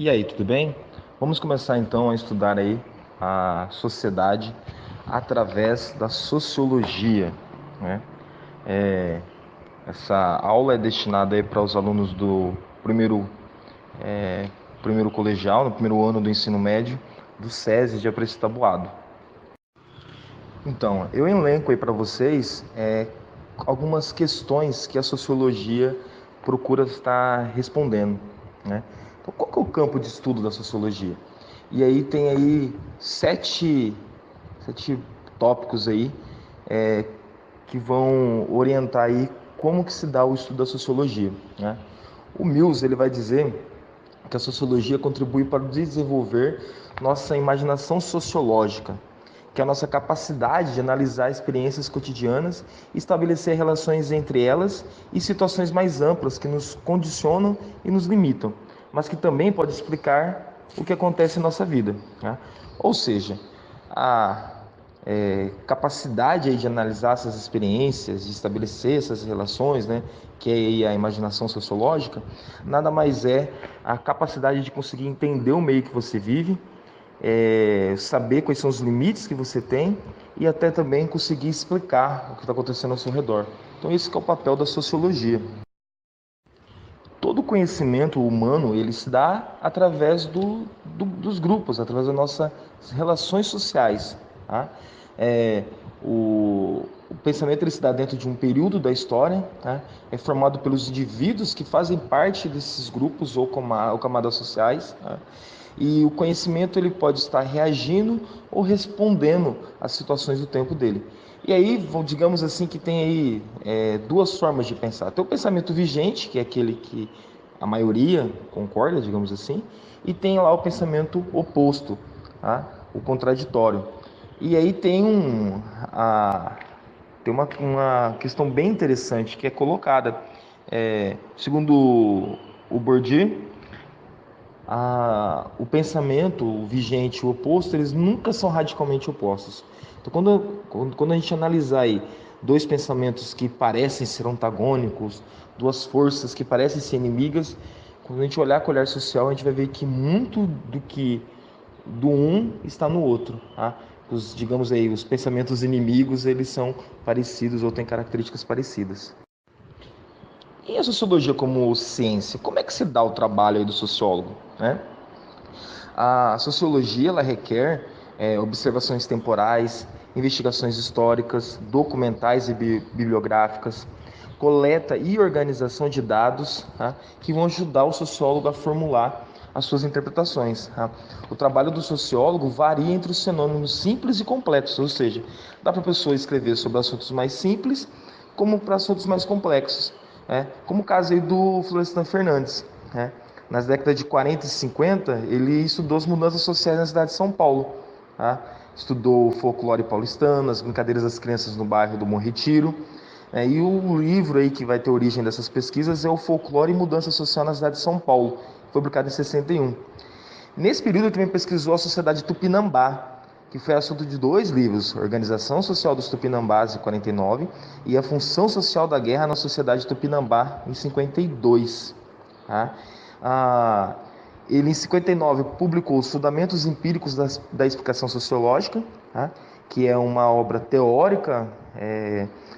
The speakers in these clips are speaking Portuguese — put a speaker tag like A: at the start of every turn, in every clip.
A: E aí, tudo bem? Vamos começar então a estudar aí a sociedade através da sociologia, né? É, Essa aula é destinada aí para os alunos do primeiro colegial, no primeiro ano do ensino médio, do SESI de Aparecida Taboado. Então, eu elenco aí para vocês algumas questões que a sociologia procura estar respondendo, né? Então, qual que é o campo de estudo da sociologia? E aí tem aí sete tópicos aí é, que vão orientar aí como que se dá o estudo da sociologia, né? O Mills ele vai dizer que a sociologia contribui para desenvolver nossa imaginação sociológica, que é a nossa capacidade de analisar experiências cotidianas e estabelecer relações entre elas e situações mais amplas que nos condicionam e nos limitam, mas que também pode explicar o que acontece em nossa vida, né? Ou seja, a capacidade aí de analisar essas experiências, de estabelecer essas relações, né, que é aí a imaginação sociológica, nada mais é a capacidade de conseguir entender o meio que você vive, saber quais são os limites que você tem e até também conseguir explicar o que está acontecendo ao seu redor. Então esse que é o papel da sociologia. Todo conhecimento humano ele se dá através dos grupos, através das nossas relações sociais. Tá? É, o pensamento ele se dá dentro de um período da história, tá? É formado pelos indivíduos que fazem parte desses grupos ou camadas sociais. Tá? E o conhecimento ele pode estar reagindo ou respondendo às situações do tempo dele. E aí, digamos assim, que tem aí duas formas de pensar. Tem o pensamento vigente, que é aquele que a maioria concorda, digamos assim, e tem lá o pensamento oposto, tá? O contraditório. E aí tem uma questão bem interessante que é colocada. Segundo o Bourdieu, o pensamento o vigente e o oposto, eles nunca são radicalmente opostos. Então, quando a gente analisar aí dois pensamentos que parecem ser antagônicos, duas forças que parecem ser inimigas, quando a gente olhar com o olhar social, a gente vai ver que muito do um está no outro, tá? Digamos aí, os pensamentos inimigos, eles são parecidos ou têm características parecidas. E a sociologia como ciência, como é que se dá o trabalho aí do sociólogo, né? A sociologia ela requer observações temporais, investigações históricas, documentais e bibliográficas, coleta e organização de dados, tá, que vão ajudar o sociólogo a formular as suas interpretações. Tá? O trabalho do sociólogo varia entre os fenômenos simples e complexos, ou seja, dá para a pessoa escrever sobre assuntos mais simples como para assuntos mais complexos, né? Como o caso aí do Florestan Fernandes, né? Nas décadas de 40 e 50, ele estudou as mudanças sociais na cidade de São Paulo. Tá? Estudou o folclore paulistano, as brincadeiras das crianças no bairro do Bom Retiro. E o livro aí que vai ter origem dessas pesquisas é o Folclore e Mudança Social na cidade de São Paulo, foi publicado em 61. Nesse período ele também pesquisou a sociedade Tupinambá, que foi assunto de dois livros, Organização Social dos Tupinambás, em 49, e A Função Social da Guerra na Sociedade Tupinambá, em 52. Tá? Ah, ele, em 59, publicou Os Fundamentos Empíricos da Explicação Sociológica, tá? Que é uma obra teórica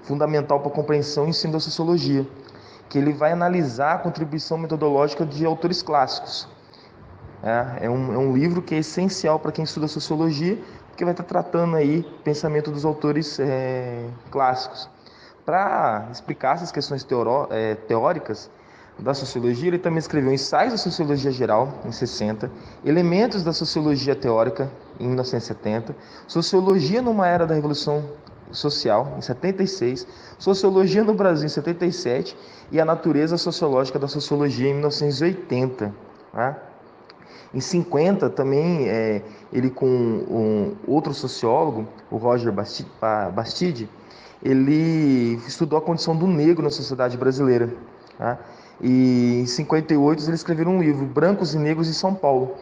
A: fundamental para a compreensão e ensino da sociologia, que ele vai analisar a contribuição metodológica de autores clássicos. É um livro que é essencial para quem estuda sociologia, porque vai estar tratando aí pensamento dos autores clássicos. Para explicar essas questões teóricas da sociologia, ele também escreveu Ensaios da Sociologia Geral, em 60, Elementos da Sociologia Teórica, em 1970, Sociologia numa Era da Revolução Social, em 76, Sociologia no Brasil, em 77, e A Natureza Sociológica da Sociologia, em 1980. Tá? Em 50, também, ele com outro sociólogo, o Roger Bastide, ele estudou a condição do negro na sociedade brasileira. Tá? E em 58 eles escreveram um livro, Brancos e Negros em São Paulo.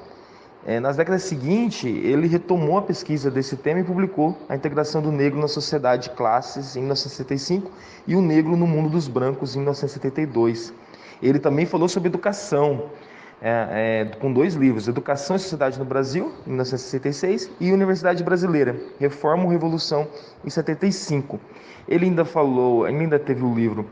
A: Nas décadas seguintes, ele retomou a pesquisa desse tema e publicou A Integração do Negro na Sociedade de Classes, em 1975, e O Negro no Mundo dos Brancos, em 1972. Ele também falou sobre educação, com 2 livros, Educação e Sociedade no Brasil, em 1966, e Universidade Brasileira, Reforma ou Revolução, em 75. Ele ainda teve o livro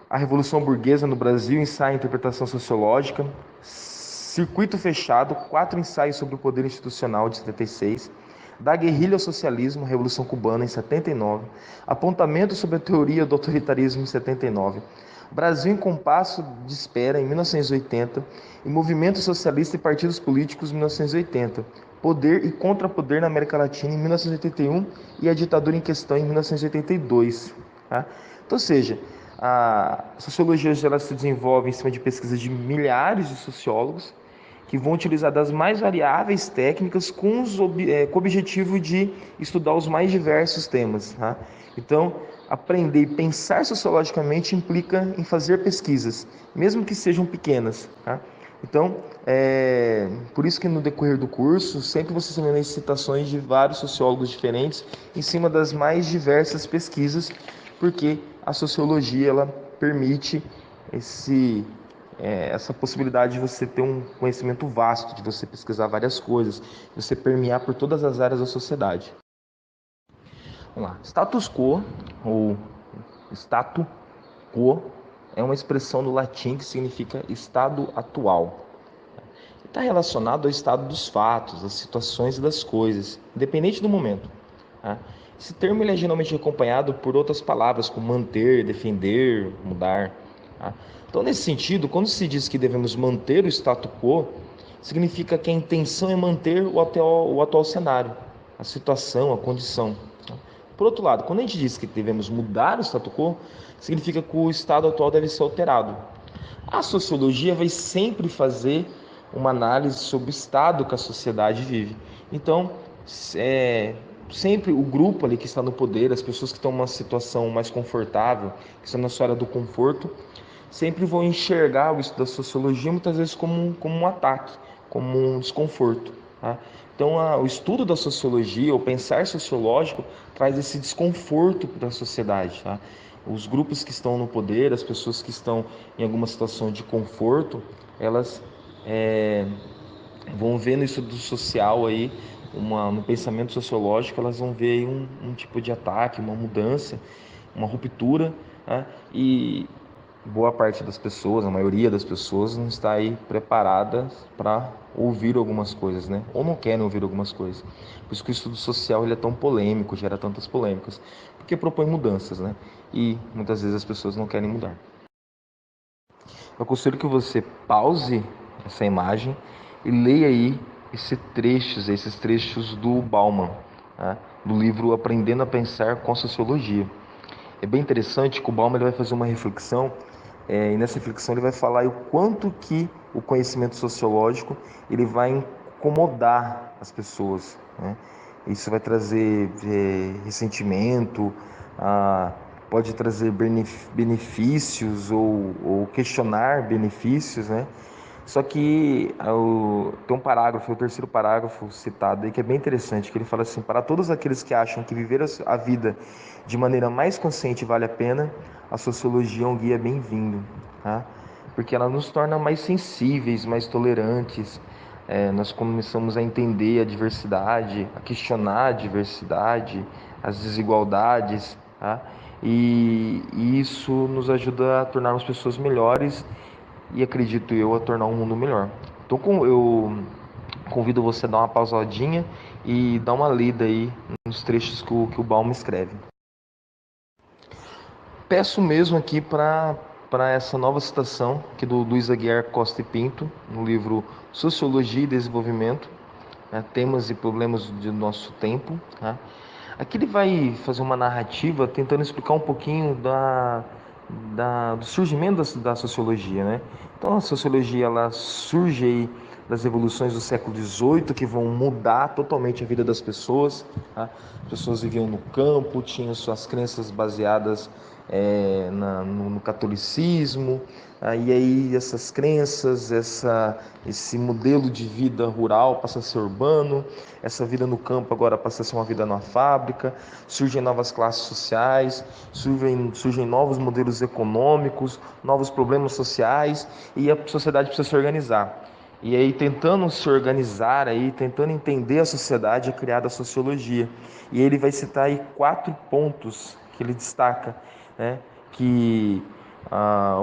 A: A Revolução Burguesa no Brasil, Ensaio e Interpretação Sociológica, Circuito Fechado, 4 ensaios sobre o poder institucional, de 76, Da Guerrilha ao Socialismo, Revolução Cubana, em 79, Apontamento sobre a Teoria do Autoritarismo, em 79, Brasil em Compasso de Espera, em 1980, e Movimento Socialista e Partidos Políticos, em 1980, Poder e Contrapoder na América Latina, em 1981, e a Ditadura em Questão, em 1982. Tá? Então, ou seja, a sociologia ela se desenvolve em cima de pesquisas de milhares de sociólogos que vão utilizar das mais variáveis técnicas com o objetivo de estudar os mais diversos temas. Tá? Então, aprender e pensar sociologicamente implica em fazer pesquisas, mesmo que sejam pequenas. Tá? Então, por isso que no decorrer do curso, sempre você vai ver citações de vários sociólogos diferentes em cima das mais diversas pesquisas, porque a sociologia ela permite essa possibilidade de você ter um conhecimento vasto, de você pesquisar várias coisas, de você permear por todas as áreas da sociedade. Vamos lá. Status quo, ou statu quo, é uma expressão do latim que significa estado atual. Está relacionado ao estado dos fatos, das situações e das coisas, independente do momento. Tá? Esse termo ele é geralmente acompanhado por outras palavras, como manter, defender, mudar. Tá? Então, nesse sentido, quando se diz que devemos manter o status quo, significa que a intenção é manter o atual cenário, a situação, a condição. Tá? Por outro lado, quando a gente diz que devemos mudar o status quo, significa que o estado atual deve ser alterado. A sociologia vai sempre fazer uma análise sobre o estado que a sociedade vive. Então, sempre o grupo ali que está no poder, as pessoas que estão numa situação mais confortável, que estão na sua área do conforto, sempre vão enxergar o estudo da sociologia muitas vezes como um ataque, como um desconforto. Tá? Então, o estudo da sociologia, o pensar sociológico, traz esse desconforto para a sociedade. Tá? Os grupos que estão no poder, as pessoas que estão em alguma situação de conforto, elas vão ver no estudo social aí, no pensamento sociológico, elas vão ver aí um tipo de ataque, uma mudança, uma ruptura, né? E boa parte das pessoas, a maioria das pessoas não está aí preparada para ouvir algumas coisas, né? Ou não querem ouvir algumas coisas. Por isso que o estudo social ele é tão polêmico, gera tantas polêmicas, porque propõe mudanças, né? E muitas vezes as pessoas não querem mudar. Eu aconselho que você pause essa imagem e leia aí esses trechos do Bauman, né? Do livro Aprendendo a Pensar com Sociologia. É bem interessante que o Bauman ele vai fazer uma reflexão, e nessa reflexão ele vai falar o quanto que o conhecimento sociológico ele vai incomodar as pessoas, né? Isso vai trazer ressentimento, pode trazer benefícios ou questionar benefícios, né? Só que tem um parágrafo, o terceiro parágrafo citado aí, que é bem interessante, que ele fala assim: para todos aqueles que acham que viver a vida de maneira mais consciente vale a pena, a sociologia é um guia bem-vindo, tá? Porque ela nos torna mais sensíveis, mais tolerantes. Nós começamos a entender a diversidade, a questionar a diversidade, as desigualdades, tá? E isso nos ajuda a tornarmos pessoas melhores e, acredito eu, a tornar um mundo melhor. Então eu convido você a dar uma pausadinha e dar uma lida aí nos trechos que o Bauman escreve. Peço mesmo aqui para essa nova citação aqui do Luiz Aguiar Costa e Pinto, no livro Sociologia e Desenvolvimento, né, Temas e Problemas do Nosso Tempo. Tá? Aqui ele vai fazer uma narrativa tentando explicar um pouquinho do surgimento da sociologia, né? Então a sociologia ela surge aí das revoluções do século XVIII que vão mudar totalmente a vida das pessoas. Tá? As pessoas viviam no campo, tinham suas crenças baseadas no catolicismo, e aí essas crenças, esse modelo de vida rural passa a ser urbano, essa vida no campo agora passa a ser uma vida numa fábrica, surgem novas classes sociais, surgem novos modelos econômicos, novos problemas sociais, e a sociedade precisa se organizar. E aí, tentando se organizar, aí, tentando entender a sociedade, é criada a sociologia. E ele vai citar aí 4 pontos que ele destaca, né? Que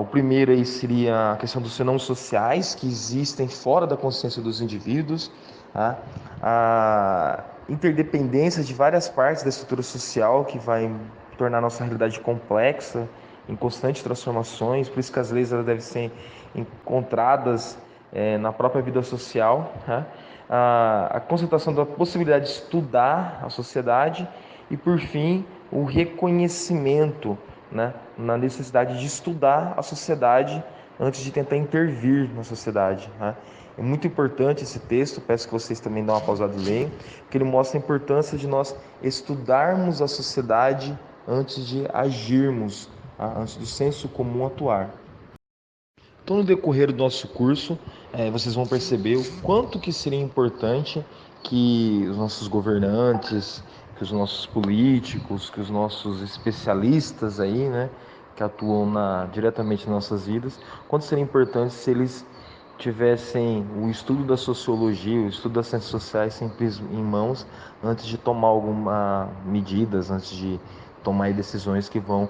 A: o primeiro aí seria a questão dos fenômenos sociais que existem fora da consciência dos indivíduos, tá? A interdependência de várias partes da estrutura social que vai tornar a nossa realidade complexa, em constantes transformações, por isso que as leis elas devem ser encontradas na própria vida social, tá? A constatação da possibilidade de estudar a sociedade e, por fim, o reconhecimento, né, na necessidade de estudar a sociedade antes de tentar intervir na sociedade, né? É muito importante esse texto, peço que vocês também dêem uma pausada e leiam, porque ele mostra a importância de nós estudarmos a sociedade antes de agirmos, tá? Antes do senso comum atuar. Então, no decorrer do nosso curso, vocês vão perceber o quanto que seria importante que os nossos governantes, que os nossos políticos, que os nossos especialistas aí, né, que atuam diretamente nas nossas vidas, quanto seria importante se eles tivessem o estudo da sociologia, o estudo das ciências sociais sempre em mãos, antes de tomar algumas medidas, antes de tomar decisões que vão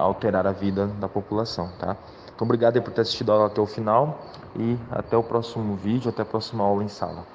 A: alterar a vida da população, tá? Então, obrigado aí por ter assistido a aula até o final e até o próximo vídeo, até a próxima aula em sala.